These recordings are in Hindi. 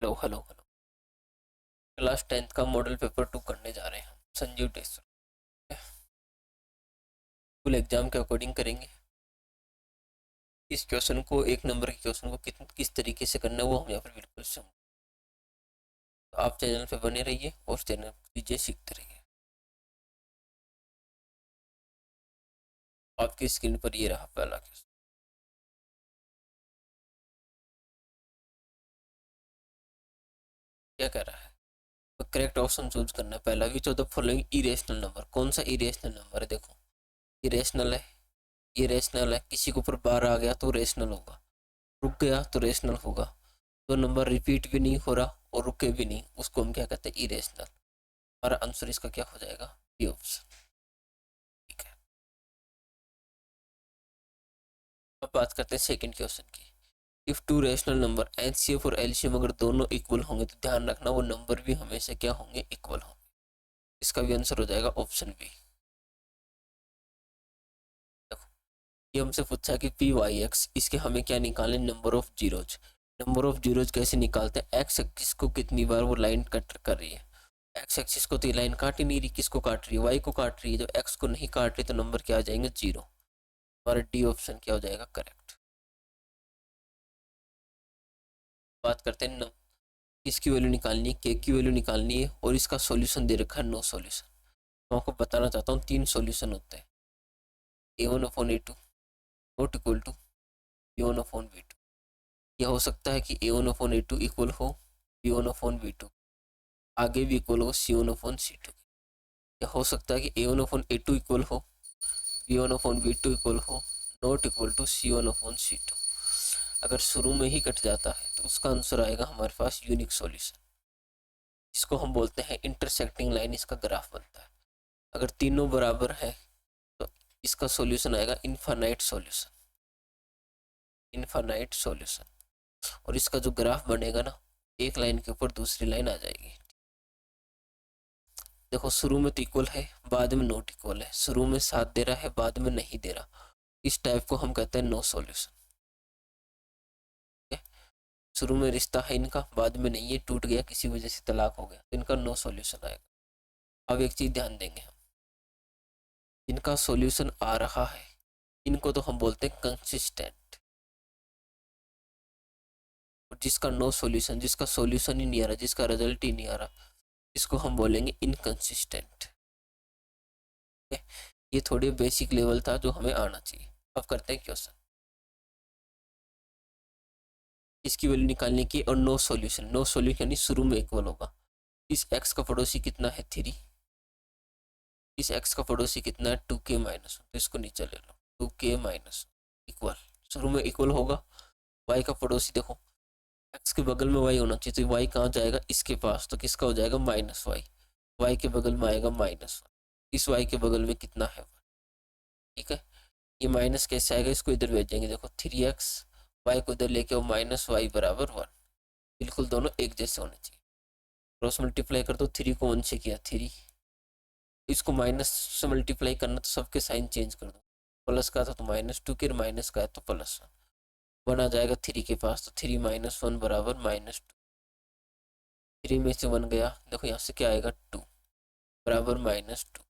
Hello hello hello. Class 10th का मॉडल पेपर 2 करने जा रहे हैं हम संजीव टेस्ट। फुल एग्जाम के अकॉर्डिंग करेंगे। इस क्वेश्चन को, एक नंबर के क्वेश्चन को किस तरीके से करना है वो हम यहाँ पर बिल्कुल समझ। तो आप चैनल पे बने रहिए और चैनल कीजिए, सीखते रहिए। आपकी स्क्रीन पर ये रहा पहला क्वेश्चन। क्या कह रहा है? तो करेक्ट ऑप्शन चूज करना है पहला। Which of the following irrational number, कौन सा इरेशनल नंबर है? देखो, इरेशनल है, ये रेशनल है। किसी के ऊपर बार आ गया तो रेशनल होगा, रुक गया तो रेशनल होगा। तो नंबर रिपीट भी नहीं हो रहा और रुके भी नहीं, उसको हम क्या कहते हैं? इरेशनल। हमारा आंसर इसका क्या हो जाएगा? B option. ठीक है, अब बात करते हैं सेकंड क्वेश्चन की। If two rational number HCF और एलसीएम अगर दोनों इक्वल होंगे तो ध्यान रखना वो नंबर भी हमेशा क्या होंगे? इक्वल होंगे। इसका भी आंसर हो जाएगा ऑप्शन बी। देखो, ये हमसे पूछा कि पी वाई एक्स, इसके हमें क्या निकालें? Number of zeros. Number of zeros कैसे निकालते हैं? एक्स एक्सिस को कितनी बार वो लाइन कट कर रही है। एक्स एक्सिस को तो ये लाइन काट ही नहीं रही, किसको काट रही है? वाई को काट रही है। जब एक्स को नहीं काट रही तो नंबर क्या आ जाएंगे? जीरो। हमारा डी ऑप्शन क्या हो जाएगा? करेक्ट। बात करते हैं न, इसकी वैल्यू निकालनी है, के की वैल्यू निकालनी है और इसका सॉल्यूशन दे रखा है नो सॉल्यूशन। मैं आपको बताना चाहता हूँ तीन सॉल्यूशन होते हैं। A one upon A two not equal to B one upon B two. यह हो सकता है कि A one upon A two equal हो B one upon B two, आगे भी इक्वल हो C one upon C two. यह हो सकता है कि A one upon A two equal हो B one upon B two equal हो not equal to C one upon C to. अगर शुरू में ही कट जाता है तो उसका आंसर आएगा हमारे पास यूनिक सॉल्यूशन, इसको हम बोलते हैं इंटरसेक्टिंग लाइन। इसका ग्राफ बनता है। अगर तीनों बराबर है तो इसका सॉल्यूशन आएगा इनफाइनाइट सॉल्यूशन, इनफाइनाइट सॉल्यूशन। और इसका जो ग्राफ बनेगा ना, एक लाइन के ऊपर दूसरी लाइन आ जाएगी। देखो, शुरू में तो इक्वल है, बाद में नॉट इक्वल है। शुरू में साथ दे रहा है, बाद में नहीं दे रहा। इस टाइप को हम कहते हैं नो सॉल्यूशन। शुरू में रिश्ता है इनका, बाद में नहीं है, टूट गया किसी वजह से, तलाक हो गया, तो इनका नो सॉल्यूशन आएगा। अब एक चीज ध्यान देंगे हम, इनका सॉल्यूशन आ रहा है, इनको तो हम बोलते हैं कंसिस्टेंट। जिसका नो सॉल्यूशन, जिसका सॉल्यूशन ही नहीं आ रहा, जिसका रिजल्ट ही नहीं आ रहा, इसको हम बोलेंगे इनकंसिस्टेंट। ये थोड़ी बेसिक लेवल था जो हमें आना चाहिए। अब करते हैं क्वेश्चन। इसकी वैल्यू निकालने की और नो सॉल्यूशन, नो सॉल्यूशन यानी शुरू में इक्वल होगा। इस एक्स का पड़ोसी कितना है? 3। इस एक्स का पड़ोसी कितना है? 2k माइनस, तो इसको नीचे ले लो, 2k माइनस इक्वल, शुरू में इक्वल होगा। वाई का पड़ोसी देखो, एक्स के बगल में वाई होना चाहिए, तो वाई कहाँ जाएगा? इसके पास, तो किसका हो जाएगा? Minus Y. वाई के बगल में आएगा माइनस वन, इस वाई के बगल में कितना है? ठीक है, ये माइनस कैसे आएगा? इसको इधर भेजेंगे। देखो 3x, वाई को इधर लेके माइनस वाई बराबर 1। बिल्कुल दोनों एक जैसे होने चाहिए। क्रॉस मल्टीप्लाई कर दो, 3 को 1 से किया 3, इसको माइनस से मल्टीप्लाई करना तो सबके साइन चेंज कर दो। प्लस का था तो -2 के, माइनस का है तो +1। 1 आ जाएगा 3 के पास, तो 3 - 1 बराबर -2। 3 में से 1 गया, देखो यहाँ से क्या आएगा? 2 बराबर -2।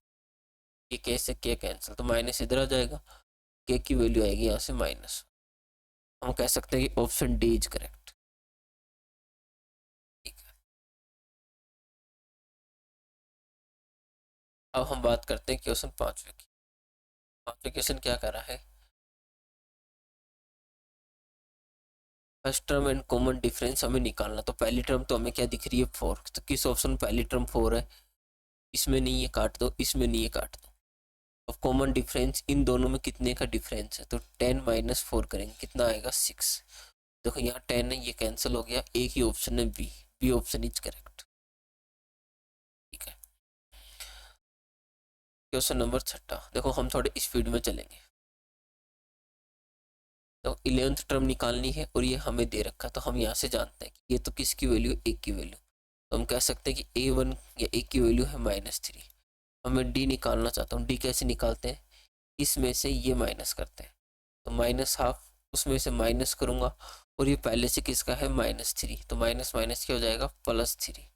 ये के से के कैंसिल, तो माइनस इधर आ जाएगा, के की वैल्यू आएगी यहाँ से माइनस। हम कह सकते हैं कि ऑप्शन डी इज करेक्ट। ठीक है, अब हम बात करते हैं क्वेश्चन पांचवे की। पांचवे क्वेश्चन क्या कर रहा है? First term and common difference हमें निकालना। तो पहली टर्म तो हमें क्या दिख रही है? 4। तो किस ऑप्शन पहली टर्म 4 है? इसमें नहीं है, काट दो, इसमें नहीं है, काट दो। अब कॉमन डिफरेंस इन दोनों में कितने का डिफरेंस है? तो 10 - 4 करेंगे, कितना आएगा? 6। देखो यहाँ 10 है, ये कैंसिल हो गया, एक ही ऑप्शन है B, B option is correct. ठीक है, क्वेश्चन नंबर 6। देखो हम थोड़े स्पीड में चलेंगे। तो 11th टर्म निकालनी है और ये हमें दे रखा, तो हम यहाँ से जानते हैं कि ये तो किसकी वैल्यू? एक की वैल्यू। तो हम कह सकते हैं कि a1 या एक की वैल्यू है -3। हमें डी निकालना चाहता हूँ। डी कैसे निकालते हैं? इसमें से ये माइनस करते हैं, तो -1/2 उसमें से माइनस करूँगा, और ये पहले से किसका है -3, तो माइनस माइनस क्या हो जाएगा +3।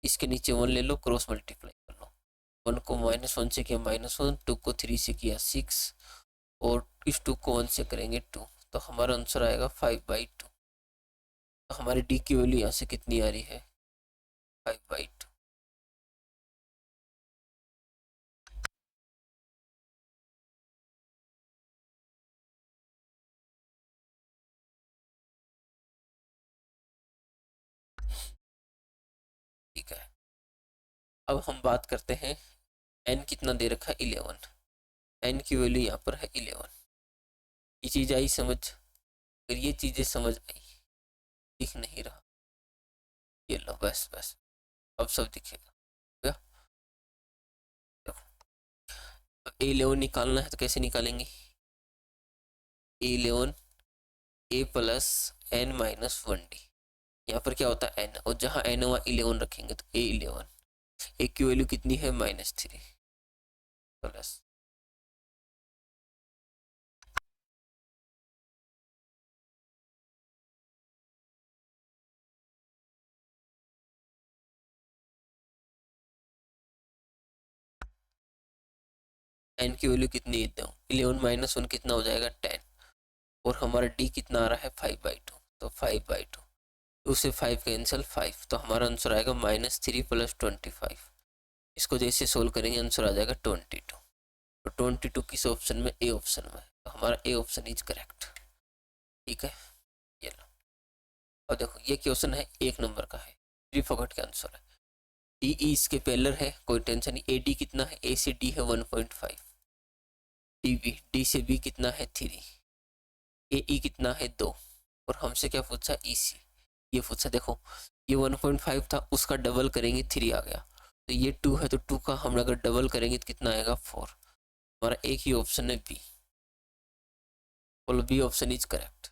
इसके नीचे 1 ले लो, क्रॉस मल्टीप्लाई कर लो। 1 को -1 से किया -1, 2 को 3 से किया 6, और इस 2 को 1 से करेंगे 2, तो हमारा आंसर आएगा 5/2। तो हमारी डी की वैल्यू यहाँ से कितनी आ रही है 5/2। ठीक है, अब हम बात करते हैं n कितना दे रखा है 11। n की वैल्यू यहाँ पर है 11। ये चीज़ आई समझ? अगर ये चीज़ें समझ आई, दिख नहीं रहा, ये लो बस बस, अब सब दिखेगा। देखो, अब A11 निकालना है तो कैसे निकालेंगे? A11 A plus n-1d। यहाँ पर क्या होता है n, और जहाँ n वहाँ 11 रखेंगे तो A11। A की वैल्यू कितनी है -3 प्लस n की वैल्यू कितनी देता हूँ 11 -1 कितना हो जाएगा 10, और हमारा d कितना आ रहा है 5/2, तो 5/2, 2 से 5 कैंसिल 5, तो हमारा आंसर आएगा -3 + 25। इसको जैसे सोल्व करेंगे आंसर आ जाएगा 22। तो 22 किस ऑप्शन में? ए ऑप्शन में, तो हमारा ए ऑप्शन इज करेक्ट। ठीक है, ये लो। और देखो ये क्वेश्चन है 1 नंबर का है, 3 फॉरगॉट का आंसर है। डी ई इसके पेलर है, कोई टेंशन नहीं। ए डी कितना है? ए से डी है 1.5, डी से बी कितना है 3, ए ई कितना है 2, और हमसे क्या पूछा? ई सी, ये पूछा। देखो ये 1.5 था, उसका डबल करेंगे 3 आ गया, तो ये 2 है, तो 2 का हम अगर डबल करेंगे तो कितना आएगा 4। हमारा एक ही ऑप्शन है बी, बोलो बी ऑप्शन इज करेक्ट।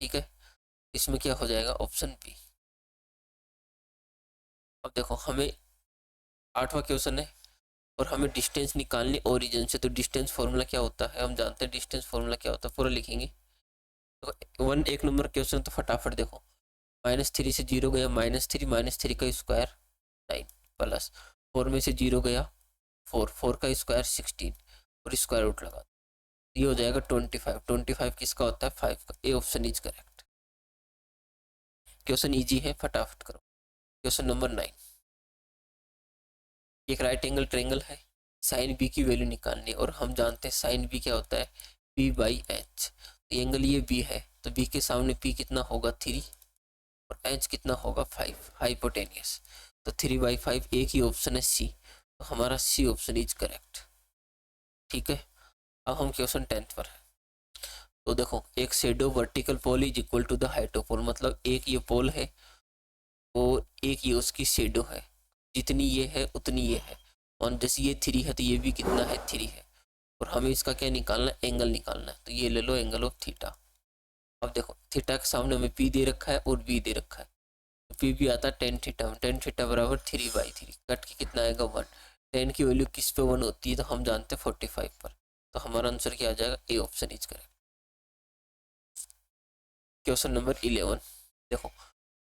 ठीक है, इसमें क्या हो जाएगा? Option B. अब देखो हमें 8वां क्वेश्चन है, और हमें डिस्टेंस निकालनी ओरिजिन से, तो डिस्टेंस फॉर्मूला क्या होता है? हम जानते हैं डिस्टेंस फॉर्मूला क्या होता है, पूरा लिखेंगे। तो 1 नंबर क्वेश्चन, तो फटाफट देखो, -3 से 0 गया -3 का स्क्वायर 9, प्लस 4 में से 0 गया 4, 4 का स्क्वायर 16, और स्क्वायर रूट लगा, ये हो जाएगा 25। 25 किसका होता है? 5 का। A option is correct. Question easy है, फटाफट करो। क्वेश्चन नंबर 9, एक राइट एंगल ट्रायंगल है, साइन बी की वैल्यू निकालनी है, और हम जानते हैं साइन बी क्या होता है? P/H। एंगल ये बी है, तो बी के सामने P कितना होगा 3, और H कितना होगा 5, हाइपोटेनियस। तो 3/5 एक ही ऑप्शन है सी, तो हमारा सी ऑप्शन इज करेक्ट। ठीक है, अब हम क्वेश्चन 10 पर है। तो देखो, एक shadow vertical pole is equal to the height of pole, मतलब एक ये पोल है और एक ये उसकी शेडो है, जितनी ये है उतनी ये है, और जैसे ये 3 है तो ये भी कितना है 3 है, और हमें इसका क्या निकालना है? एंगल निकालना है। तो ये ले लो एंगल ऑफ थीटा। अब देखो थीटा के सामने हमें पी दे रखा है और बी दे रखा है, तो पी भी आता है tan थीटा में, tan थीटा बराबर 3/3, कट के कितना आएगा 1। tan की वैल्यू किस पे 1 होती है? तो हम जानते हैं 45 पर, तो हमारा आंसर क्या आ जाएगा? A option is correct. Question number 11, देखो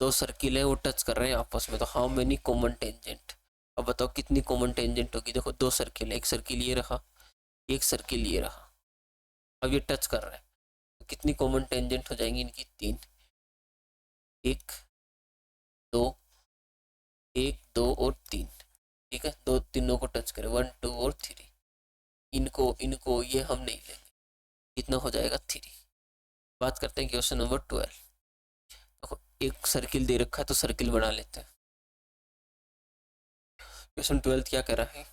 दो सर्किल है, वो टच कर रहे हैं आपस में, तो हाउ मेनी कॉमन टेंजेंट? अब बताओ कितनी कॉमन टेंजेंट होगी? देखो दो सर्किल है, एक सर्किल ये रहा, एक सर्किल ये रहा, अब ये टच कर रहा है, तो कितनी कॉमन टेंजेंट हो जाएंगी इनकी? 3, 1 2, 1 2 और 3। ठीक है, दो तीनों को टच करें, 1 2 और 3, इनको इनको ये हम नहीं लेंगे, कितना हो जाएगा 3। बात करते हैं क्वेश्चन नंबर 12। देखो एक सर्किल दे रखा है, तो सर्किल बना लेते हैं। क्वेश्चन 12 क्या कर रहा है?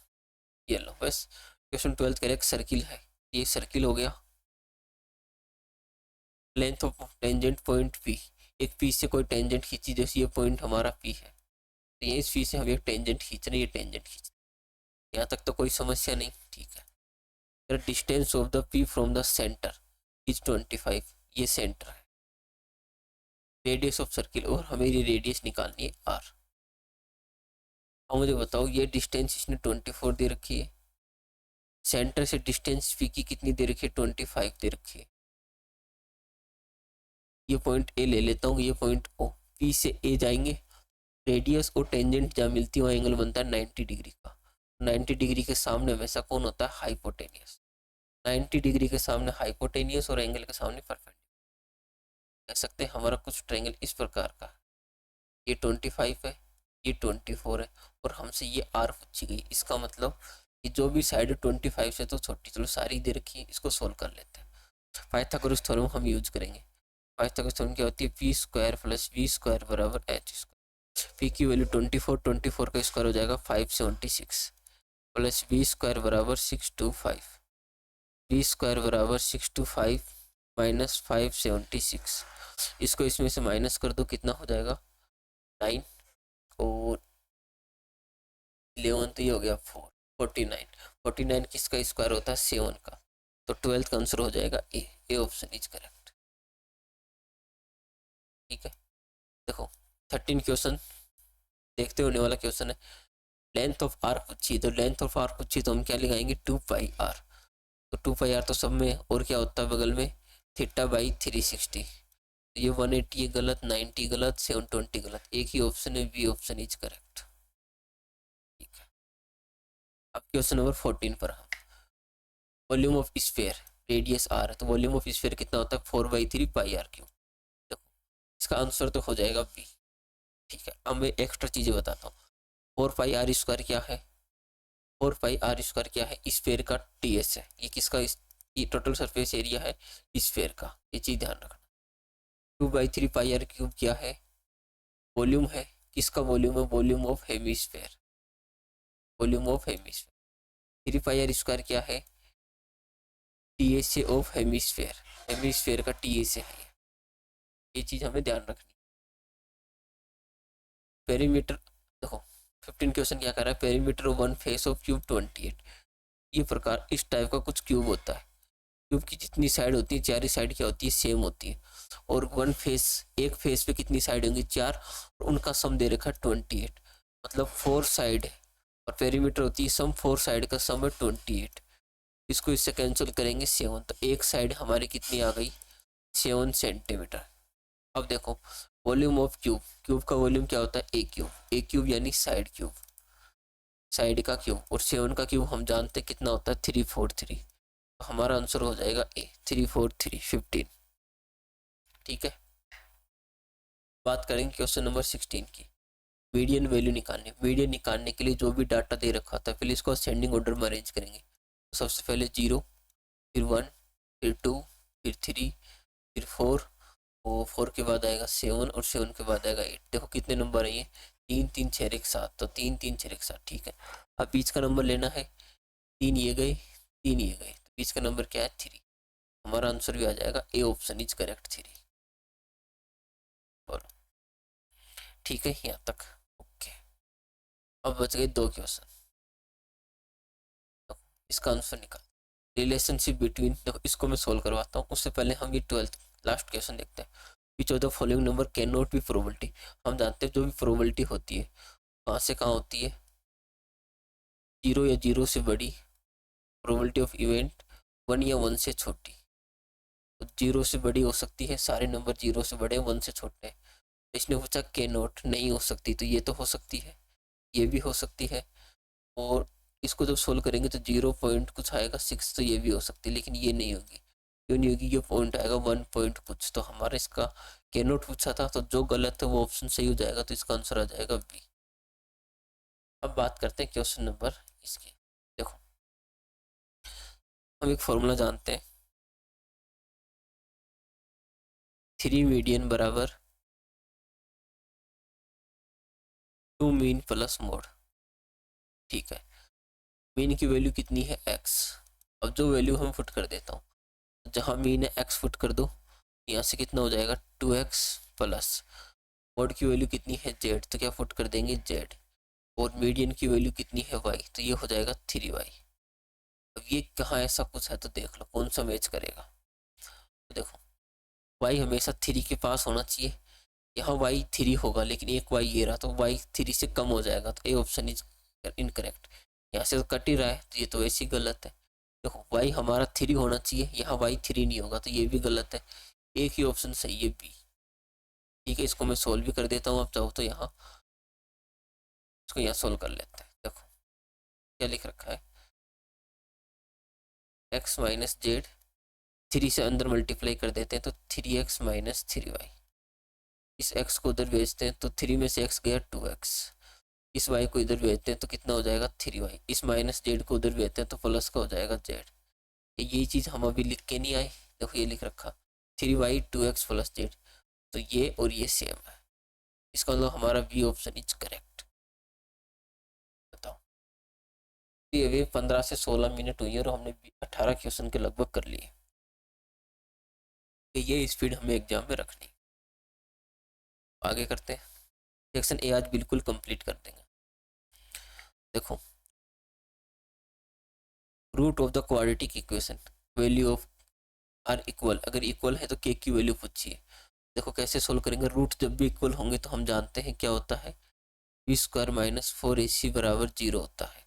ये लो बस, क्वेश्चन 12 कह रहा है सर्किल है, ये सर्किल हो गया, length of tangent point P, एक पी से कोई टेंजेंट खींची, जैसे ये पॉइंट हमारा पी है, तो ये इस पी से हम एक टेंजेंट खींच रहे हैं, ये टेंजेंट खींच, यहाँ तक तो कोई समस्या नहीं। ठीक है, distance of the P from the centre is 25, ये सेंटर है, रेडियस ऑफ सर्किल, और हमें ये रेडियस निकालनी है आर। अब मुझे बताओ ये डिस्टेंस इसने 24 दे रखी है, सेंटर से डिस्टेंस पी की कितनी दे रखी है, 25 दे रखी है। ये पॉइंट ए ले लेता हूँ, ये पॉइंट ओ, पी से ए जाएंगे, रेडियस और टेंजेंट जहाँ मिलती है वहाँ एंगल बनता है 90 डिग्री का। 90 डिग्री के सामने हमेशा कौन होता है, हाइपोटेनियस। 90 डिग्री के सामने हाइपोटेनियस और एंगल के सामने परपेंडिकुलर। कह सकते हैं हमारा कुछ ट्रायंगल इस प्रकार का, ये 25 है, ये 24 है, और हमसे ये आर पूछी गई। इसका मतलब कि जो भी साइड 25 से तो छोटी, चलो सारी दे रखी है, इसको सोल्व कर लेते हैं। पाइथागोरस थ्योरम हम यूज करेंगे। पाइथागोरस थ्योरम क्या होती है, P square plus B square बराबर एच स्क्वायर। पी की वैल्यू 24 का स्क्वायर हो जाएगा 576, प्लस वी स्क्वायर बराबर 625, वी स्क्वायर बराबर 625 माइनस 576। इसको इसमें से माइनस कर दो, कितना हो जाएगा 9, और 11 तो ये हो गया 4, 49। 49 किसका स्क्वायर होता है, 7 का। तो 12th का आंसर हो जाएगा ए ऑप्शन इज करेक्ट। ठीक है, देखो 13 क्वेश्चन देखते होने वाला क्वेश्चन है। लेंथ ऑफ आर पूछी, तो लेंथ ऑफ आर पूछी तो हम क्या लगाएंगे, 2πr। तो 2πr तो सब में, और क्या होता है बगल में, θ/360। तो ये 180 गलत, 90 गलत, 720 गलत, एक ही ऑप्शन है, बी ऑप्शन इज करेक्ट। ठीक है, अब क्वेश्चन नंबर 14 पर हम, volume of sphere, radius R है, तो वॉल्यूम ऑफ स्फीयर कितना होता है, 4/3πr3। देखो इसका आंसर तो हो जाएगा बी। ठीक है, अब मैं एक्स्ट्रा चीजें बताता हूँ। 4πr² क्या है, 4πr² क्या है, स्फीयर का टीएस है। ये किसका, ये टोटल सरफेस एरिया है स्फीयर का, ये चीज ध्यान रखना। 2/3πr³ क्या है, वॉल्यूम है। किसका वॉल्यूम है, volume of hemisphere, volume of hemisphere. 3πr² क्या है, टीएसए ऑफ हेमिस्फीयर, हेमिस्फीयर का टीएसए है। ये चीज हमें ध्यान रखनी। पेरीमीटर, देखो 15 क्वेश्चन क्या कर रहा है, perimeter of one face of cube 28। ये प्रकार इस टाइप का कुछ क्यूब होता है। क्यूब की जितनी साइड होती है, चार साइड क्या होती है, सेम होती है। और वन फेस, एक फेस पे कितनी साइड होंगी, 4, और उनका सम दे रखा 28, मतलब 4 साइड है। और पेरीमीटर होती है सम, 4 साइड का सम है 28। इसको इससे कैंसिल करेंगे 7, तो एक साइड हमारी कितनी आ गई, 7 सेंटीमीटर। अब देखो वॉल्यूम ऑफ क्यूब, क्यूब का वॉल्यूम क्या होता है, ए क्यूब यानी साइड क्यूब, साइड का क्यूब। और 7 का क्यूब हम जानते हैं कितना होता है, 343। तो हमारा आंसर हो जाएगा ए, 343 15। ठीक है, बात करेंगे क्वेश्चन नंबर 16 की, मीडियन वैल्यू निकालनी। मीडियन निकालने के लिए जो भी डाटा दे रखा था, पहले इसको असेंडिंग ऑर्डर में अरेंज करेंगे। तो सबसे पहले 0, फिर 1, फिर 2, फिर 3, फिर 4, और 4 के बाद आएगा 7, और 7 के बाद आएगा 8। देखो कितने नंबर है ये, 3 3 6 1 7, तो 3 3 6 1 7। ठीक है, अब बीच का नंबर लेना है, 3 ये गए, 3 ये गए, तो बीच का नंबर क्या है, 3। हमारा आंसर भी आ जाएगा ए ऑप्शन इज करेक्ट, 3। बोलो ठीक है यहाँ तक, ओके। अब बच गए 2 क्वेश्चन, तो इसका आंसर निकाल। रिलेशनशिप बिटवीन, देखो इसको मैं सोल्व करवाता हूँ, उससे पहले हम ये 12th लास्ट क्वेश्चन देखते हैं। Which of the following number can not be probability. हम जानते हैं जो भी प्रोबेबिलिटी होती है कहाँ से कहाँ होती है, 0 या 0 से बड़ी, प्रोबेबिलिटी ऑफ इवेंट 1 या 1 से छोटी। तो 0 से बड़ी हो सकती है, सारे नंबर 0 से बड़े, 1 से छोटे। इसने पूछा के नॉट नहीं हो सकती, तो ये तो हो सकती है, ये भी हो सकती है, और इसको जब सोल्व करेंगे तो 0 पॉइंट कुछ आएगा 6, तो ये भी हो सकती है, लेकिन ये नहीं होगी। क्यों नहीं होगी, ये पॉइंट आएगा 1 पॉइंट कुछ। तो हमारा इसका के नॉट पूछा था, तो जो गलत है वो ऑप्शन सही हो जाएगा, तो इसका आंसर आ जाएगा बी। अब बात करते हैं क्वेश्चन नंबर इसकी। देखो हम एक फॉर्मूला जानते हैं, 3 मीडियन बराबर 2 मीन प्लस मोड। ठीक है, मीन की वैल्यू कितनी है, x। अब जो वैल्यू हम फुट कर देता हूँ, जहाँ मीन है x फुट कर दो, यहाँ से कितना हो जाएगा 2x प्लस मोड की वैल्यू कितनी है z, तो क्या फुट कर देंगे z, और मीडियन की वैल्यू कितनी है y, तो ये हो जाएगा 3y। अब ये कहाँ ऐसा कुछ है, तो देख लो कौन सा मैच करेगा। तो देखो y हमेशा 3 के पास होना चाहिए, यहाँ y 3 होगा, लेकिन एक y ये रहा, तो y 3 से कम हो जाएगा, तो ए ऑप्शन इज इनकरेक्ट। यहाँ से तो कट ही रहा है, तो ये तो ऐसी गलत है। देखो y हमारा 3 होना चाहिए, यहाँ y 3 नहीं होगा, तो ये भी गलत है, एक ही ऑप्शन सही है बी। ठीक है, इसको मैं सोल्व भी कर देता हूँ, आप चाहो तो यहाँ इसको यहाँ सोल्व कर लेते हैं। देखो क्या लिख रखा है, x माइनस जेड, 3 से अंदर मल्टीप्लाई कर देते हैं तो 3x माइनस 3y, इस x को उधर भेजते हैं तो 3 में से x गया 2x, इस y को इधर भेजते हैं तो कितना हो जाएगा 3y, इस माइनस जेड को उधर भेजते हैं तो प्लस का हो जाएगा z। यही चीज़ हम अभी लिख के नहीं आए, देखो ये लिख रखा 3y 2x प्लस जेड, तो ये और ये सेम है, इसका मतलब हमारा बी ऑप्शन इज करेक्ट। बताओ, ये अभी 15 से 16 मिनट हुई है और हमने 18 क्वेश्चन के लगभग कर लिए, ये स्पीड हमें एग्जाम में रखनी। आगे करते हैं, सेक्शन ए आज बिल्कुल कंप्लीट कर देंगे। देखो, root of the quadratic equation, value of are equal, अगर इक्वल है तो के की वैल्यू पूछिए। देखो कैसे सोल्व करेंगे, रूट जब भी इक्वल होंगे तो हम जानते हैं क्या होता है, बी स्क्वायर माइनस 4ac बराबर 0 होता है।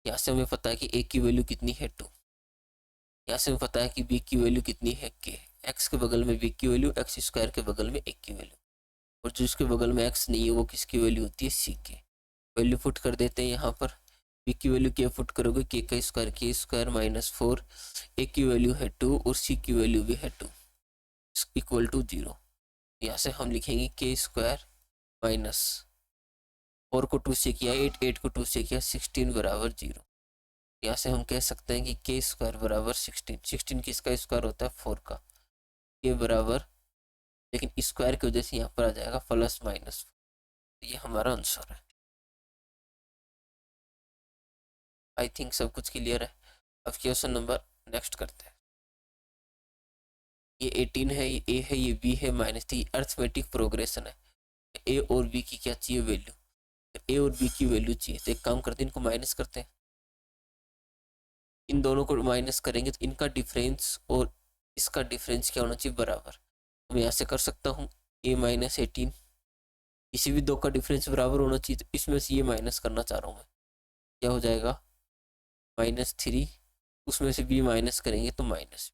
यहाँ से हमें पता है कि ए की वैल्यू कितनी है 2, यहाँ से हमें पता है कि बी की वैल्यू कितनी है के, एक्स के बगल में बी की वैल्यू, एक्स स्क्वायर के बगल में ए की वैल्यू, और जो इसके बगल में एक्स नहीं है वो किसकी वैल्यू होती है, सी के। वैल्यू पुट कर देते हैं यहाँ पर, बी की वैल्यू के पुट करोगे के का स्क्वायर, के स्क्वायर माइनस 4, ए की वैल्यू है 2 और सी की वैल्यू भी है 2 इक्वल टू 0। यहाँ से हम लिखेंगे के स्क्वायर माइनस 4 को 2 से किया 8, 8 को 2 से किया 16 बराबर 0। यहाँ से हम कह सकते हैं कि के स्क्वायर बराबर 16, 16 किसका स्क्वायर होता है 4 का, के बराबर, लेकिन स्क्वायर की वजह से यहाँ पर आ जाएगा प्लस माइनस, ये हमारा आंसर है। आई थिंक सब कुछ क्लियर है। अब क्वेश्चन नंबर नेक्स्ट करते हैं। ये 18 है, ये ए है, ये बी है, -3 अर्थमेटिक प्रोग्रेशन है। ए और बी की क्या चाहिए वैल्यू, ए और बी की वैल्यू चाहिए, तो एक काम करते हैं इनको माइनस करते हैं, इन दोनों को माइनस करेंगे तो इनका डिफरेंस और इसका डिफरेंस क्या होना चाहिए बराबर। तो मैं यहाँ से कर सकता हूँ ए माइनस 18, किसी भी दो का डिफरेंस बराबर होना चाहिए, तो इसमें से ये माइनस करना चाह रहा हूँ मैं, क्या हो जाएगा -3, उसमें से बी माइनस करेंगे तो माइनस,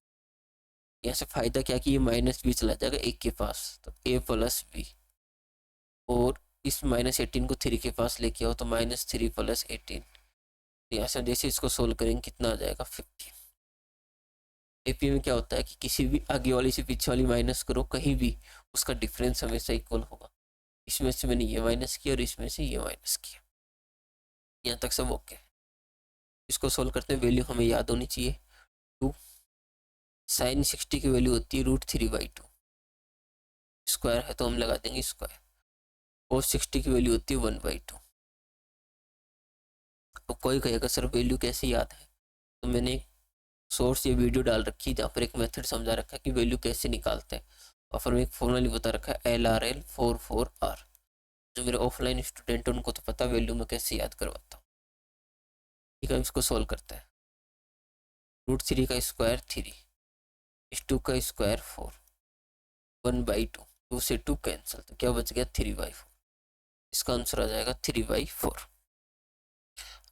यहाँ से फायदा क्या कि ये माइनस बी चला जाएगा एक के पास, तो ए प्लस बी, और इस -18 को 3 के पास लेके आओ तो -3 + 18, यहाँ से जैसे इसको सोल्व करेंगे कितना आ जाएगा 15। एपी में क्या होता है कि किसी भी आगे वाली से पीछे वाली माइनस करो कहीं भी, उसका डिफरेंस हमेशा इक्वल होगा। इसमें से मैंने ये माइनस किया और इसमें से ये माइनस किया, यहाँ तक सब ओके। इसको सोल्व करते हैं, वैल्यू हमें याद होनी चाहिए 2, साइन 60 की वैल्यू होती है √3/2, स्क्वायर है तो हम लगा देंगे स्क्वायर, और 60 की वैल्यू होती है 1/2। तो कोई कहेगा सर वैल्यू कैसे याद है, तो मैंने सोर्स ये वीडियो डाल रखी है जहाँ पर एक मेथड समझा रखा है कि वैल्यू कैसे निकालते हैं, और फिर में एक फॉर्मूला बता रखा है LRL44R। जो मेरे ऑफलाइन स्टूडेंट हैं उनको तो पता वैल्यू में कैसे याद करवाता हूँ। ठीक है, इसको सोल्व करते हैं, √3 का स्क्वायर 3, इस 2 का स्क्वायर 4, 1/2, 2 से 2 कैंसिल, तो क्या बच गया 3/4, इसका आंसर आ जाएगा 3/4।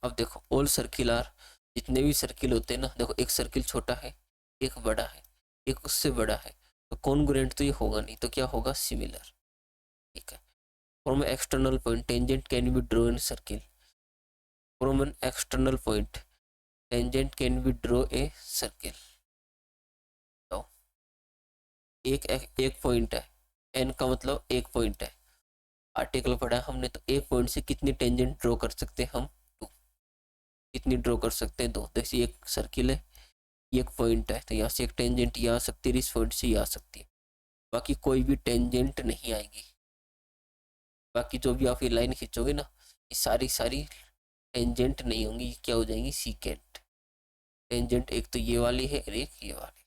अब देखो ऑल सर्किल आर, जितने भी सर्किल होते हैं ना, देखो एक सर्किल छोटा है, एक बड़ा है, एक उससे बड़ा है, तो कॉन्ग्रुएंट तो ये होगा नहीं, तो क्या होगा सिमिलर। ठीक है, from external point tangent can be draw in circle, from an external point tangent can be draw a circle. तो एक पॉइंट है, एन का मतलब एक पॉइंट है, आर्टिकल पढ़ा है हमने, तो एक पॉइंट से कितनी टेंजेंट ड्रॉ कर सकते हैं हम, 2, कितनी ड्रॉ कर सकते हैं 2। देखिए एक सर्किल है, एक पॉइंट है, तो यहाँ से एक टेंजेंट ये आ सकती है, इस पॉइंट से ये आ सकती है, बाकी कोई भी टेंजेंट नहीं आएगी। बाकी जो भी आप ये लाइन खींचोगे ना, ये सारी टेंजेंट नहीं होंगी, क्या हो जाएंगी सीकेंट। टेंजेंट एक तो ये वाली है और एक ये वाली।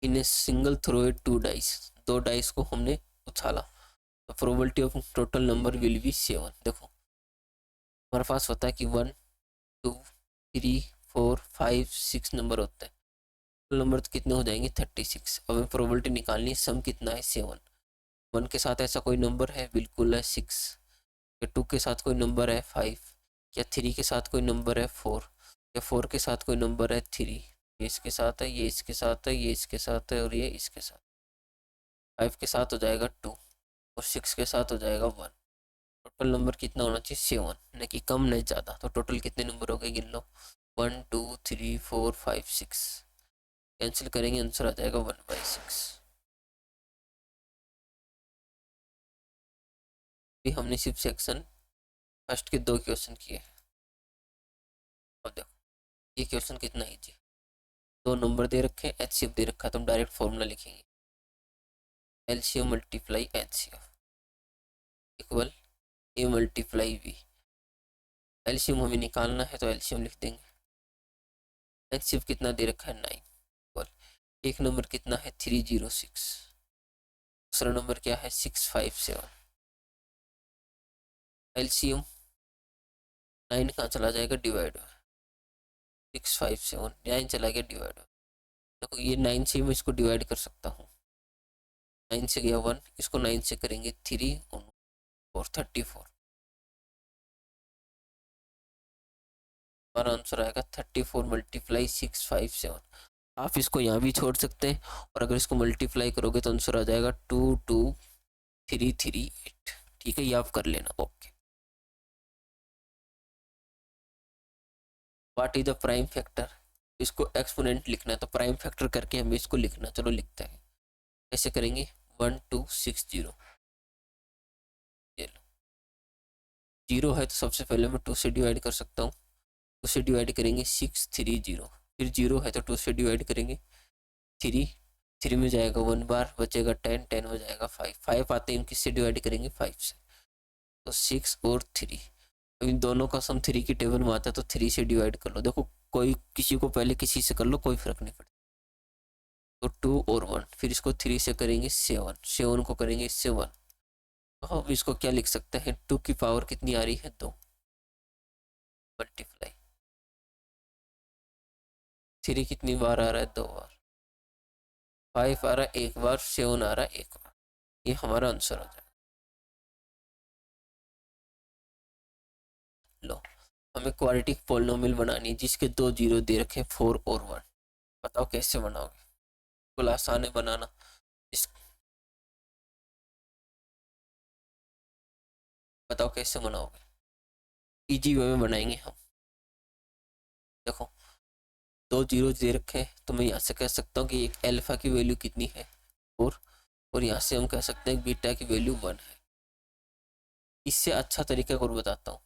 In a single throw a 2 dice, 2 dice को हमने उछाला, तो probability of total number will be 7। देखो हमारे पास होता है कि 1 2 3 4 5 6 नंबर होते हैं, नंबर तो कितने हो जाएंगे 36। अब हमें प्रोबेबिलिटी निकालनी है, सम कितना है 7। 1 के साथ ऐसा कोई नंबर है बिल्कुल है 6, 2 के साथ कोई नंबर है 5, क्या 3 के साथ कोई नंबर है 4, या 4 के साथ कोई नंबर है 3, ये इसके साथ है, ये इसके साथ है, ये इसके साथ है और ये इसके साथ। 5 के साथ हो जाएगा 2 और 6 के साथ हो जाएगा 1। टोटल नंबर कितना होना चाहिए 7, न कि कम न ज़्यादा। तो टोटल कितने नंबर हो गए गिन लो, 1 2 3 4 5 6। कैंसिल करेंगे आंसर आ जाएगा 1/6। भी हमने सिर्फ सेक्शन फर्स्ट के 2 क्वेश्चन किए। अब देखो ये क्वेश्चन कितना ईजी, 2 नंबर दे रखे हैं, एचसीएफ दे रखा है, तो हम डायरेक्ट फॉर्मूला लिखेंगे LCM multiply HCF equal A multiply B. LCM हमें निकालना है तो एलसीएम लिख देंगे। एचसीएफ कितना दे रखा है 9 इक्वल एक नंबर कितना है 306, दूसरा नंबर क्या है 657। एलसीएम 9 कहाँ चला जाएगा डिवाइड में, 657 9 चला गया डिवाइड में। देखो ये 9 से मैं इसको डिवाइड कर सकता हूँ, 9 से गया 1, इसको 9 से करेंगे 3 और 34। हमारा आंसर आएगा 34 मल्टीप्लाई 657। आप इसको यहाँ भी छोड़ सकते हैं और अगर इसको मल्टीप्लाई करोगे तो आंसर आ जाएगा 22338। ठीक है, ये आप कर लेना। Okay, what is the prime factor, इसको एक्सपोनेंट लिखना है तो प्राइम फैक्टर करके हमें इसको लिखना। चलो लिखते हैं, कैसे करेंगे 1260। ये लो 0 है तो सबसे पहले मैं 2 से डिवाइड कर सकता हूँ, 2 से डिवाइड करेंगे 630। फिर 0 है तो 2 से डिवाइड करेंगे 3, 3 में जाएगा 1 बार, बचेगा 10, 10 हो जाएगा 5, 5 आते हैं किससे डिवाइड करेंगे 5 से, तो 6 और 3। अब इन दोनों का सम 3 की टेबल में आता है तो 3 से डिवाइड कर लो। देखो कोई किसी को पहले किसी से कर लो, कोई फर्क नहीं पड़ता। तो 2 और 1, फिर इसको 3 से करेंगे 7, 7 को करेंगे इससे 1। तो हम इसको क्या लिख सकते हैं, 2 की पावर कितनी आ रही है 2 मल्टीप्लाई 3 कितनी बार आ रहा है 2 बार, 5 आ रहा है 1 बार, 7 आ रहा है 1 बार। ये हमारा आंसर हो जाएगा। लो हमें क्वाड्रेटिक पॉलिनोमियल बनानी है जिसके 2 जीरो दे रखे 4 और 1। बताओ कैसे बनाओगे, बिल्कुल आसान है बनाना। इस बताओ कैसे बनाओगे, इजी वे में बनाएंगे हम। देखो 2 जीरो दे रखे हैं तो मैं यहाँ से कह सकता हूँ कि एक अल्फा की वैल्यू कितनी है 4, और यहाँ से हम कह सकते हैं बीटा की वैल्यू 1 है। इससे अच्छा तरीका और बताता हूँ।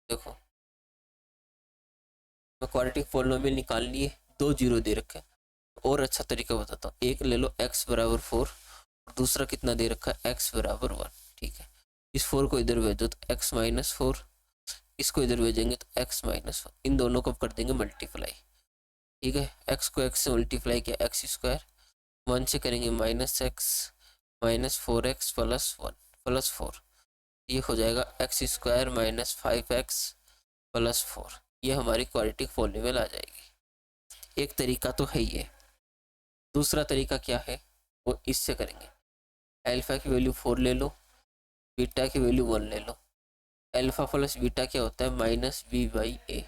देखो मैं क्वाड्रेटिक पॉलिनोमियल निकाल लिए, 2 जीरो दे रखे हैं, और अच्छा तरीका बताता हूँ। एक ले लो x बराबर 4, दूसरा कितना दे रखा है x बराबर 1। ठीक है, इस 4 को इधर भेजो तो x माइनस 4, इसको इधर भेजेंगे तो x माइनस 4, इन दोनों को कर देंगे मल्टीप्लाई। ठीक है, x को x से मल्टीप्लाई किया एक्स स्क्वायर, 1 से करेंगे minus x minus 4x plus 1 plus 4, ये हो जाएगा x square minus 5x plus 4। ये हमारी क्वाड्रेटिक पॉलिनोमियल आ जाएगी। एक तरीका तो है ये, दूसरा तरीका क्या है वो इससे करेंगे। अल्फा की वैल्यू 4 ले लो, बीटा की वैल्यू 1 ले लो। अल्फा प्लस बीटा क्या होता है माइनस बी बाई ए।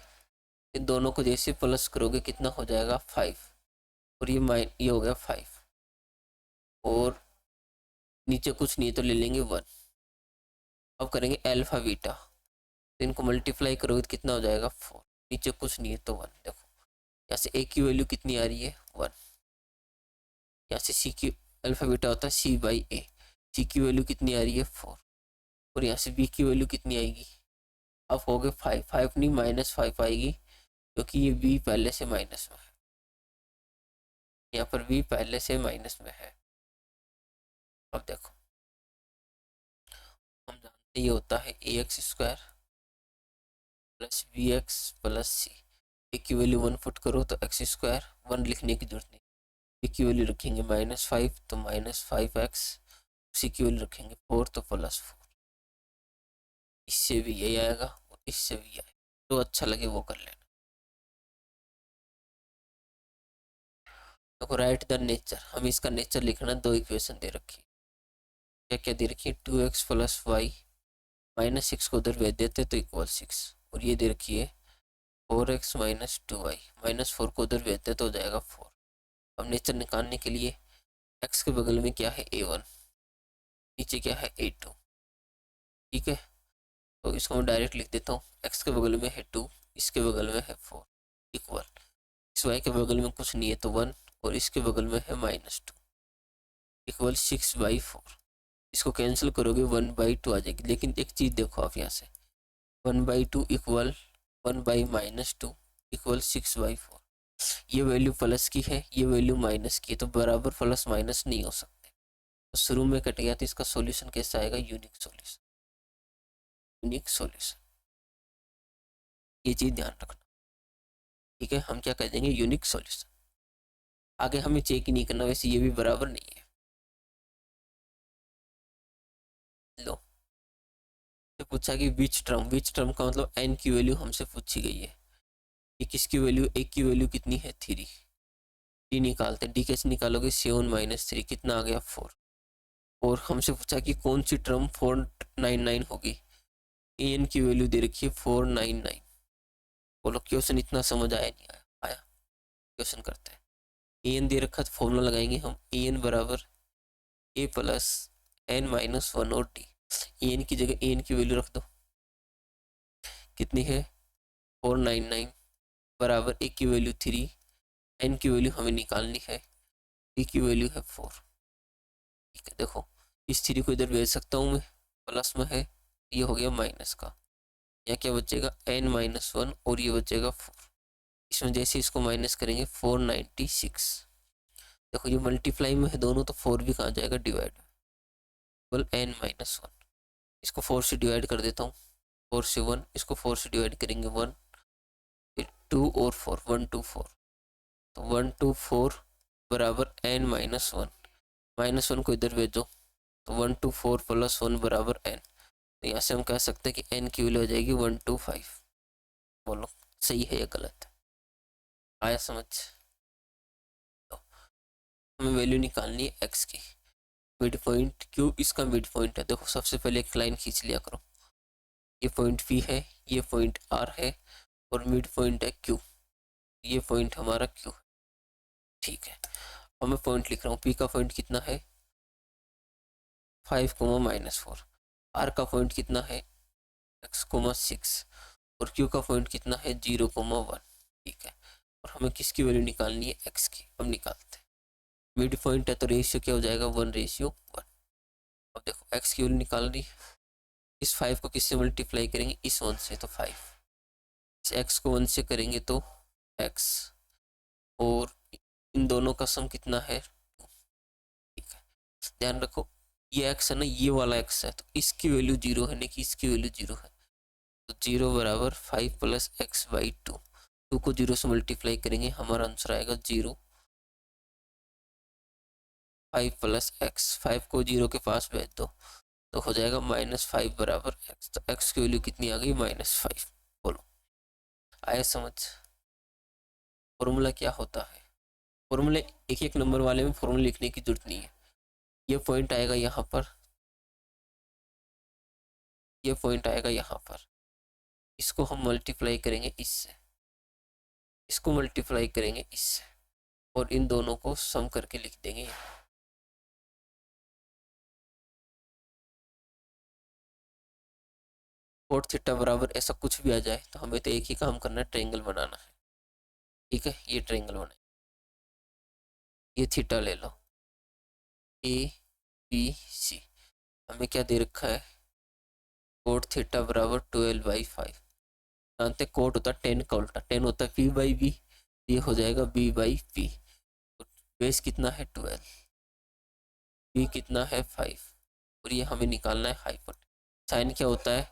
इन दोनों को जैसे प्लस करोगे कितना हो जाएगा 5, और ये हो गया 5, और नीचे कुछ नहीं है तो ले लेंगे 1। अब करेंगे अल्फा बीटा, तो इनको मल्टीप्लाई करोगे तो कितना हो जाएगा 4, नीचे कुछ नहीं है तो 1। देखो यहाँ से ए की वैल्यू कितनी आ रही है 1, यहाँ से सी की अल्फा बीटा होता है सी बाई ए, सी की वैल्यू कितनी आ रही है 4, और यहाँ से बी की वैल्यू कितनी आएगी, अब हो गए 5, 5 नहीं -5 आएगी क्योंकि ये बी पहले से माइनस में है, यहाँ पर बी पहले से माइनस में है। अब देखो हम जानते ये होता है A x square plus B x plus C. A की वैल्यू 1 पुट करो तो एक्स स्क्वायर, 1 लिखने की जरूरत नहीं, बी की वैल्यू रखेंगे -5 तो -5x, सी की वैल्यू रखेंगे 4 तो +4। इससे भी यही आएगा और इससे भी आएगा, जो अच्छा लगे वो कर लेना। देखो राइट द नेचर, हमें इसका नेचर लिखना, दो इक्वेशन दे रखी, क्या क्या दे रखी है, 2x प्लस वाई माइनस 6 को उधर भेज देते तो इक्वल 6, और ये दे रखी है 4x माइनस 2y माइनस 4 को उधर भेजते तो हो जाएगा 4। अब नेचर निकालने के लिए x के बगल में क्या है a1, नीचे क्या है a2, ठीक है। तो इसको मैं डायरेक्ट लिख देता हूँ, x के बगल में है 2, इसके बगल में है 4, इक्वल इस y के बगल में कुछ नहीं है तो 1, और इसके बगल में है -2, इक्वल 6/4। इसको कैंसिल करोगे 1/2 आ जाएगी, लेकिन एक चीज़ देखो आप यहाँ से, 1/2 इक्वल 1/-2 इक्वल 6/4। ये वैल्यू प्लस की है, ये वैल्यू माइनस की है, तो बराबर प्लस माइनस नहीं हो सकते, तो शुरू में कट गया, तो इसका सॉल्यूशन कैसा आएगा, यूनिक सॉल्यूशन, यूनिक सॉल्यूशन, ये चीज़ ध्यान रखना, ठीक है। हम क्या कह देंगे, यूनिक सॉल्यूशन। आगे हमें चेक ही नहीं करना, वैसे ये भी बराबर नहीं है। लो, तो पूछा कि विच टर्म का मतलब n की वैल्यू हमसे पूछी गई है, ये किसकी वैल्यू, एक की वैल्यू कितनी है 3, डी निकालते हैं, डी कैसे निकालोगे, 7 - 3 कितना आ गया 4, और हमसे पूछा कि कौन सी टर्म 499 होगी, एन की वैल्यू दे रखी है 499। बोलो क्वेश्चन इतना समझ आया नहीं आया, आया, क्वेश्चन करते हैं। एन दे रखा तो फॉर्मूला लगाएंगे हम, एन बराबर ए प्लस एन माइनस 1 और डी, एन की जगह एन की वैल्यू रख दो, कितनी है 499 बराबर ए की वैल्यू 3, एन की वैल्यू हमें निकालनी है, डी की वैल्यू है 4, ठीक है। देखो इस 3 को इधर भेज सकता हूँ मैं, प्लस में है, ये हो गया माइनस का, यहाँ क्या बचेगा n-1 और ये बचेगा 4, इसमें जैसे इसको माइनस करेंगे 496, देखो ये मल्टीप्लाई में है दोनों, तो 4 भी कहाँ जाएगा, डिवाइड, केवल n-1, इसको 4 से डिवाइड कर देता हूँ, 4 से 1, इसको 4 से डिवाइड करेंगे 1, फिर 2 और 4, 1 2 4, तो 1 2 4 बराबर n-1, -1 को इधर भेजो, तो 1 2 4 प्लस 1 बराबर n, तो यहाँ से हम कह सकते हैं कि n की वैल्यू हो जाएगी 125। बोलो सही है या गलत, आया समझ। तो हमें वैल्यू निकालनी है x की, मिड पॉइंट क्यों, इसका मिड पॉइंट है, देखो सबसे पहले एक लाइन खींच लिया करो, ये पॉइंट P है, ये पॉइंट R है, और मिड पॉइंट है Q, ये पॉइंट हमारा Q है, ठीक है। अब मैं पॉइंट लिख रहा हूँ, P का पॉइंट कितना है 5, -4, R का पॉइंट कितना है x, 6, और Q का पॉइंट कितना है 0, 1, ठीक है। और हमें किसकी वैल्यू निकालनी है, x की, हम निकालते हैं, मिड पॉइंट है तो रेशियो क्या हो जाएगा 1:1। अब देखो x की वैल्यू निकाल रही, इस 5 को किससे मल्टीप्लाई करेंगे, इस 1 से, तो 5, इस x को 1 से करेंगे तो x, और इन दोनों का सम कितना है 2, ठीक है। ध्यान रखो ये x है ना, ये वाला x है, तो इसकी वैल्यू 0 है, नहीं कि इसकी वैल्यू 0 है, तो 0 बराबर 5 प्लस x/2, 2 को 0 से मल्टीप्लाई करेंगे, हमारा आंसर आएगा 0, 5 प्लस x, 5 को 0 के पास भेज दो तो हो जाएगा -5 बराबर x, तो x की वैल्यू कितनी आ गई -5। बोलो आया समझ। फॉर्मूला क्या होता है, फॉर्मूले एक एक नंबर वाले में फॉर्मूला लिखने की जरूरत नहीं है, ये पॉइंट आएगा यहाँ पर, ये पॉइंट आएगा यहाँ पर, इसको हम मल्टीप्लाई करेंगे इससे, इसको मल्टीप्लाई करेंगे इससे, और इन दोनों को सम करके लिख देंगे। कोट थीटा बराबर ऐसा कुछ भी आ जाए तो हमें तो एक ही काम करना है, ट्रायंगल बनाना है, ठीक है। ये ट्रायंगल बनाए, ये थीटा ले लो, ABC, हमें क्या दे रखा है, कोट थीटा बराबर 12/5, जानते कोट होता है 10 का उल्टा, 10 होता है P/B, ये हो जाएगा B/P, तो बेस कितना है 12, B कितना है 5, और ये हमें निकालना है हाइपोटेन्यूज, साइन क्या होता है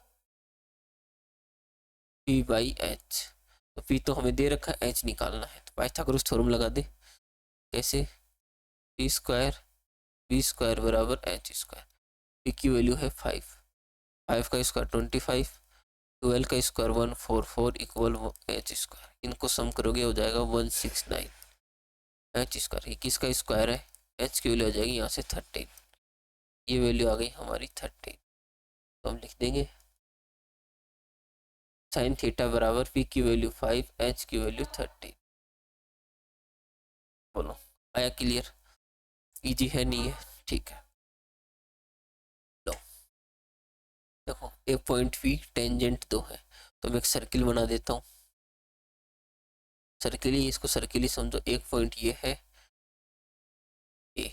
P/H, तो P तो हमें दे रखा है, H निकालना है, तो पाइथागोरस थ्योरम लगा दे, कैसे, P² B² बराबर H², P की वैल्यू है 5, 5 का स्क्वायर 25, 12 का स्क्वायर 144 इक्वल H², इनको सम करोगे हो जाएगा 169। एच स्क्वायर, ये किसका स्क्वायर है, एच की वैल्यू आ जाएगी यहाँ से 13, ये वैल्यू आ गई हमारी 13। तो हम लिख देंगे साइन थीटा बराबर पी की वैल्यू 5, एच की वैल्यू 13। बोलो आया क्लियर, इजी है नहीं है, ठीक है। लो देखो एक पॉइंट भी टेंजेंट 2 है, तो मैं एक सर्किल बना देता हूँ। सर्किल ही, इसको सर्किल ही समझो। एक पॉइंट ये है ए,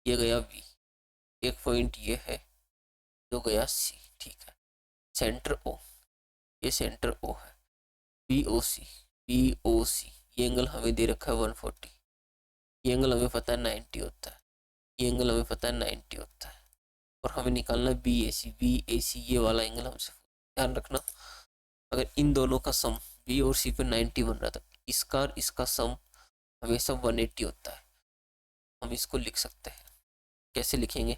ये गया बी, एक पॉइंट ये है जो गया सी, ठीक है। सेंटर ओ, ये सेंटर ओ है। बी ओ सी, बी ओ सी, ये एंगल हमें दे रखा है 140, ये एंगल हमें पता है 90 होता है, ये एंगल हमें पता है 90 होता है, और हमें निकालना है B A C, B A सी ये वाला एंगल हमसे। ध्यान रखना अगर इन दोनों का सम बी और सी पे 90 बन रहा था, इसका और इसका सम हमेशा 180 होता है। हम इसको लिख सकते हैं, कैसे लिखेंगे,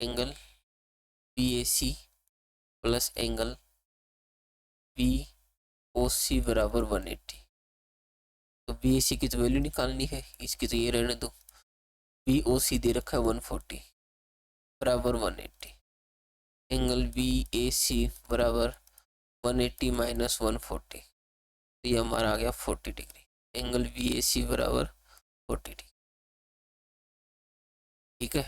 angle B A C plus angle B O C बराबर 180। तो बी ए सी की तो वैल्यू निकालनी है, इसकी तो ये रहने दो। बी ओ सी दे रखा है 140 बराबर 180, एंगल बी ए सी बराबर 180 माइनस 140, तो ये हमारा आ गया 40 डिग्री। एंगल बी ए सी बराबर 40 डिग्री, ठीक है।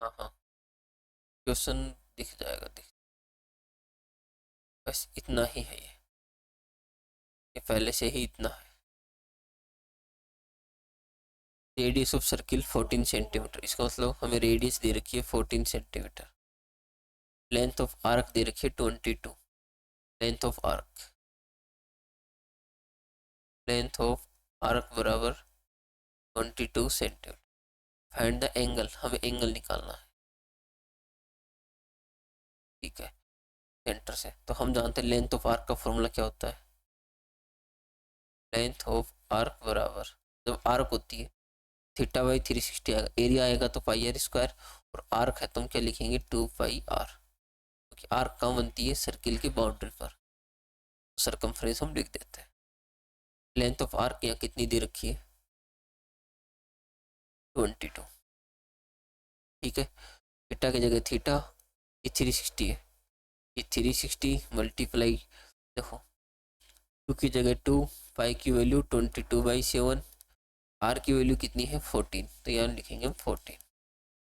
हाँ हाँ क्वेश्चन दिख जाएगा, दिख, बस इतना ही है, ये पहले से ही इतना है। रेडियस ऑफ सर्किल 14 सेंटीमीटर, इसका मतलब हमें रेडियस दे रखी है 14 सेंटीमीटर। लेंथ ऑफ आर्क दे रखी है 22, length of arc, length of arc बराबर 22 सेंटीमीटर। फाइंड द एंगल, हमें एंगल निकालना है, ठीक है, सेंटर से। तो हम जानते हैं लेंथ ऑफ आर्क का फॉर्मूला क्या होता है, लेंथ ऑफ आर्क बराबर, जब आर्क होती है थीटा बाई 360 आएगा, एरिया आएगा तो पाई आर स्क्वायर, और आर्क है तो हम क्या लिखेंगे 2 पाई आर, क्योंकि आर्क कहाँ बनती है, सर्किल की बाउंड्री पर, सरकमफ्रेंस हम लिख देते हैं। लेंथ ऑफ आर्क यहाँ कितनी दे रखी है 22, ठीक है। थीटा की जगह थीटा, ये 360 है, ये 360 मल्टीप्लाई, देखो 2 की जगह 2, पाई की वैल्यू 22/7, आर की वैल्यू कितनी है 14, तो यहाँ लिखेंगे हम 14।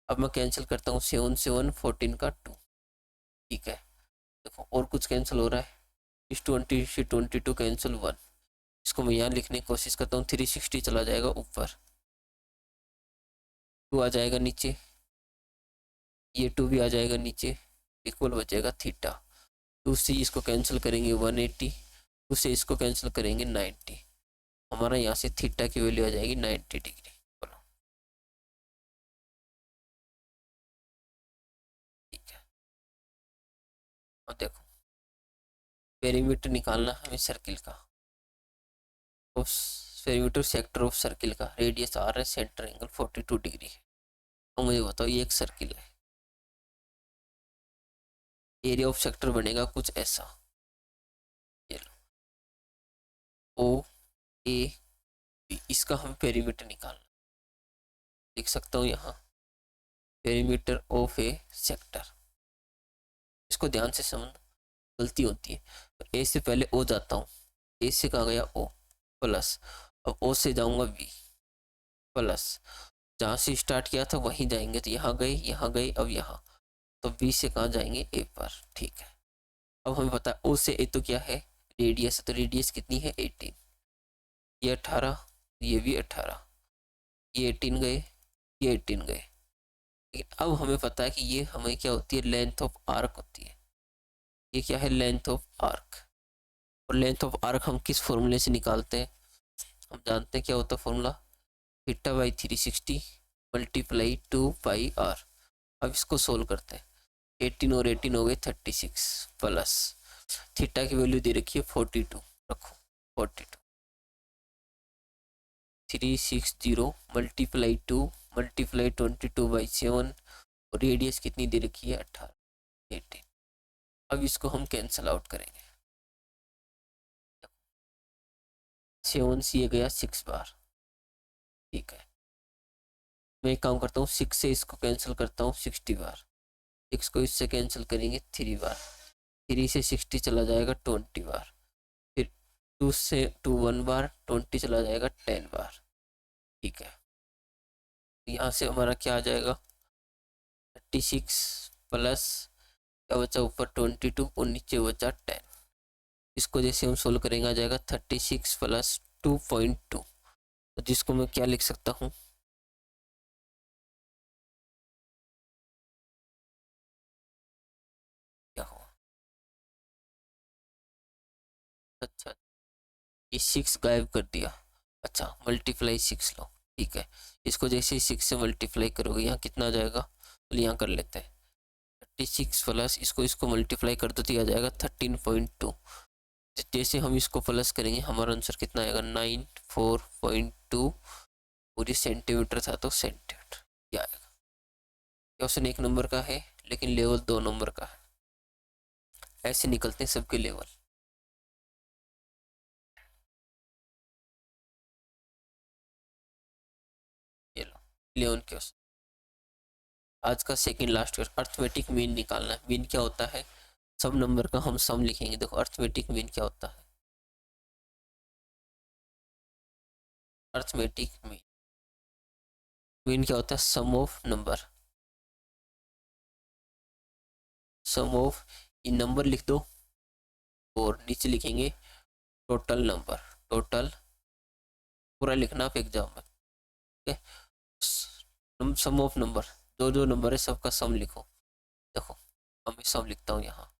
अब मैं कैंसिल करता हूँ 7 से 1, 14 का 2, ठीक है। देखो और कुछ कैंसिल हो रहा है, इस 20 से 22 कैंसिल 1, इसको मैं यहाँ लिखने की कोशिश करता हूँ, 360 चला जाएगा ऊपर, 2 आ जाएगा नीचे, ये 2 भी आ जाएगा नीचे, इक्वल बचेगा थीटा। 2 से इसको कैंसिल करेंगे 180, 2 से इसको कैंसिल करेंगे 90, हमारा यहाँ से थीटा की वैल्यू आ जाएगी 90 डिग्री। बोलो ठीक है। अब देखो पेरीमीटर निकालना हमें सर्किल का, पेरीमीटर सेक्टर ऑफ सर्किल का, रेडियस आर है, सेंटर एंगल 42 डिग्री है। तो मुझे बताओ ये एक सर्किल है, एरिया ऑफ सेक्टर बनेगा कुछ ऐसा, ये लो ओ ए बी, इसका हम पेरीमीटर निकालना, लिख सकता हूँ यहाँ पेरीमीटर ऑफ ए सेक्टर। इसको ध्यान से समझ, गलती होती है। तो ए से पहले ओ जाता हूँ, ए से कहाँ गया ओ प्लस, अब ओ से जाऊँगा बी प्लस, जहाँ से स्टार्ट किया था वहीं जाएंगे, तो यहाँ गए, यहाँ गए, अब यहाँ, तो बी से कहाँ जाएंगे ए पर, ठीक है। अब हमें पता है ओ से ए तो क्या है रेडियस, तो रेडियस कितनी है 18, ये 18, ये भी 18, ये 18 गए, ये 18 गए। लेकिन अब हमें पता है कि ये हमें क्या होती है, लेंथ ऑफ आर्क होती है, ये क्या है लेंथ ऑफ आर्क। और लेंथ ऑफ आर्क हम किस फॉर्मूले से निकालते हैं, हम जानते हैं क्या होता है formula, theta by 360 multiply 2 pi R. अब इसको सोल्व करते हैं, 18 और 18 हो गए 36 प्लस थीटा की वैल्यू दे रखी है 42, रखो 42, 360 मल्टीप्लाई 2 मल्टीप्लाई 22/7, और रेडियस कितनी दे रखी है 18, 18। अब इसको हम कैंसिल आउट करेंगे। 7 से ये गया 6 बार, ठीक है। मैं एक काम करता हूँ, 6 से इसको कैंसिल करता हूँ 60 बार, 6 को इससे कैंसिल करेंगे 3 बार, 3 से 60 चला जाएगा 20 बार, फिर 2 से 2 1 बार, 20 चला जाएगा 10 बार, ठीक है। यहाँ से हमारा क्या आ जाएगा, 36 प्लस क्या बचा ऊपर 22 और नीचे बचा 10। इसको जैसे हम सोल्व करेंगे आ जाएगा 36 प्लस 2.2, तो जिसको मैं क्या लिख सकता हूँ, क्या हुआ, अच्छा ये 6 गायब कर दिया, अच्छा मल्टीप्लाई 6 लो, ठीक है। इसको जैसे ही 6 से मल्टीप्लाई करोगे यहाँ कितना आ जाएगा, तो यहाँ कर लेते हैं 36 प्लस इसको इसको मल्टीप्लाई कर दो तो ये आ जाएगा 13.2। जैसे हम इसको प्लस करेंगे हमारा आंसर कितना आएगा 94.2, और ये सेंटीमीटर था तो सेंटीमीटर क्या आएगा। क्वेश्चन 1 नंबर का है लेकिन लेवल 2 नंबर का है, ऐसे निकलते हैं सबके लेवल। ये लो 11 क्वेश्चन, आज का second last question, arithmetic mean निकालना है। मीन क्या होता है, सब नंबर का हम सम लिखेंगे। देखो अर्थमेटिक मीन क्या होता है, अर्थमेटिक मीन, मीन क्या होता है, सम ऑफ नंबर, सम ऑफ, ये नंबर लिख दो और नीचे लिखेंगे टोटल नंबर, टोटल पूरा लिखना आप एग्जाम में, ठीक है। सम ऑफ नंबर, जो जो नंबर है सबका सम लिखो। देखो मैं सम लिखता हूँ यहाँ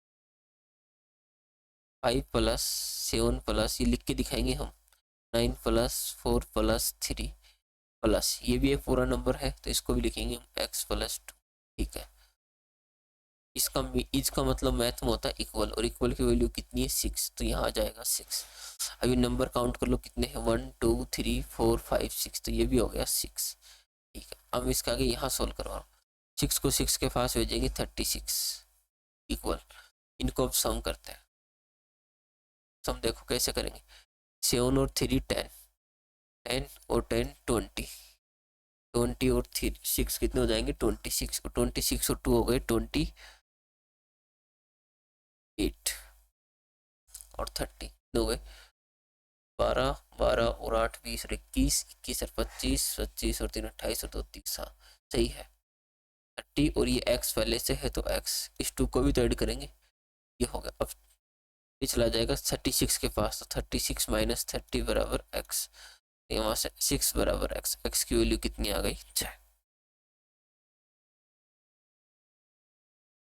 5 प्लस 7 प्लस, ये लिख के दिखाएंगे हम 9 प्लस 4 प्लस 3 प्लस, ये भी एक पूरा नंबर है तो इसको भी लिखेंगे हम x प्लस 2, ठीक है। इसका इसका मतलब मैथ में होता है इक्वल, और इक्वल की वैल्यू कितनी है 6, तो यहाँ आ जाएगा 6। अभी नंबर काउंट कर लो कितने हैं 1 2 3 4 5 6, तो ये भी हो गया 6, ठीक है। अब इसका आगे यहाँ सोल्व करवाओ, 6 को 6 के पास भेजेंगे 36 इक्वल, इनको अब सम करते हैं। सम देखो कैसे करेंगे, 7 और 3 10, 10 और 10 20, 20 और 3 6 कितने हो जाएंगे 26, और 26 और 2 हो गए 28 और 30 हो गए 12, 12 और 8 20 और 21, 21 और 25, 25 और 3 28 और 2 30, हाँ सही है 30, और ये x पहले से है तो x, इस 2 को भी तो ऐड करेंगे, ये होगा। अब ये चला जाएगा 36 के पास, तो 36 माइनस 30 बराबर x, यहाँ से 6 बराबर x, x की वैल्यू कितनी आ गई 6।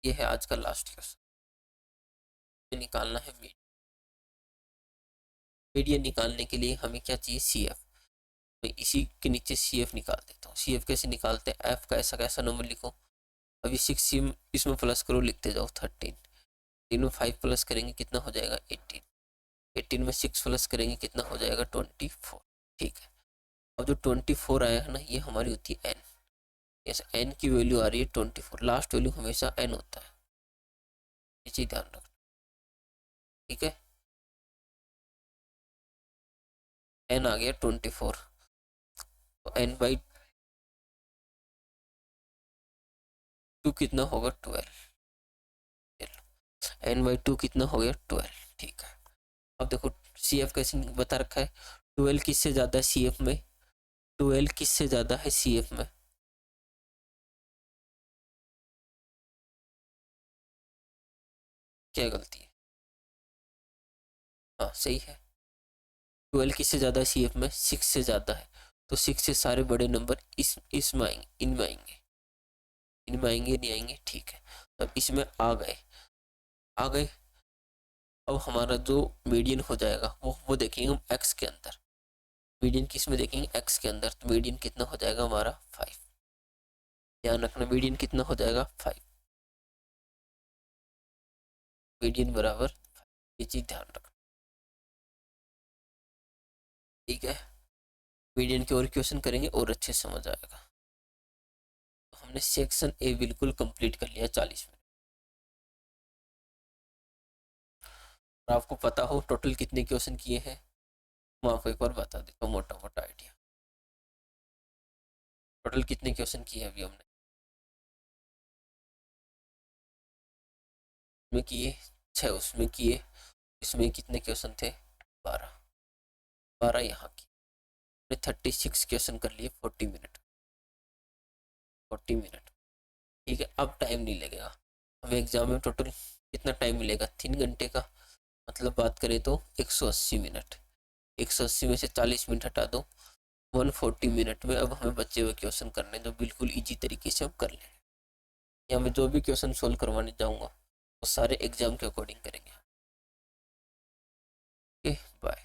ये है आज का लास्ट क्वेश्चन, निकालना है मीडियन। मीडियन निकालने के लिए हमें क्या चाहिए CF, मैं इसी के नीचे CF निकाल देता हूँ। CF कैसे निकालते हैं, F का ऐसा कैसा नंबर लिखो, अभी 6 इसमें प्लस करो लिखते जाओ 13, 3 में 5 प्लस करेंगे कितना हो जाएगा 18, 18 में 6 प्लस करेंगे कितना हो जाएगा 24, ठीक है। अब जो 24 आया है ना ये हमारी होती है n, ऐसा n की वैल्यू आ रही है 24, लास्ट वैल्यू हमेशा n होता है, ये चीज ध्यान रखना, ठीक है। n आ गया 24, तो n बाई 2 कितना होगा 12, n बाई 2 कितना हो गया 12, ठीक है। अब देखो CF कैसे बता रखा है, 12 किससे ज्यादा है CF में, 12 किससे ज्यादा है CF में, क्या गलती है, हाँ सही है, 12 किससे ज़्यादा है CF में, 6 से ज़्यादा है, तो 6 से सारे बड़े नंबर इसमें आएंगे, इनमें आएंगे, इनमें आएंगे नहीं आएंगे, ठीक है। अब इसमें आ गए, आ गए। अब हमारा जो मीडियन हो जाएगा वो देखेंगे हम x के अंदर, मीडियन किस में देखेंगे x के अंदर, तो मीडियन कितना हो जाएगा हमारा 5, ध्यान रखना मीडियन कितना हो जाएगा 5, मीडियन बराबर 5, ये चीज़ ध्यान रखना, ठीक है। मीडियन के और क्वेश्चन करेंगे और अच्छे से समझ आएगा। तो हमने सेक्शन ए बिल्कुल कंप्लीट कर लिया 40 मिनट। और आपको पता हो टोटल कितने क्वेश्चन किए हैं, मैं आपको एक बार बता देता हूँ मोटा मोटा आइडिया। टोटल कितने क्वेश्चन किए अभी हमने, उसमें किए 6, उसमें किए, इसमें कितने क्वेश्चन थे 12, 12 यहाँ की, हमने 36 क्वेश्चन कर लिए 40 मिनट, 40 मिनट। ठीक है, अब टाइम नहीं लगेगा हमें एग्जाम में। टोटल कितना टाइम मिलेगा 3 घंटे का, मतलब बात करें तो 180 मिनट, 180 में से 40 मिनट हटा दो, 140 मिनट में अब हमें बचे हुए क्वेश्चन करने जो बिल्कुल इजी तरीके से हम कर लें। या मैं जो भी क्वेश्चन सोल्व करवाने जाऊंगा वो सारे एग्जाम के अकॉर्डिंग करेंगे। Okay bye.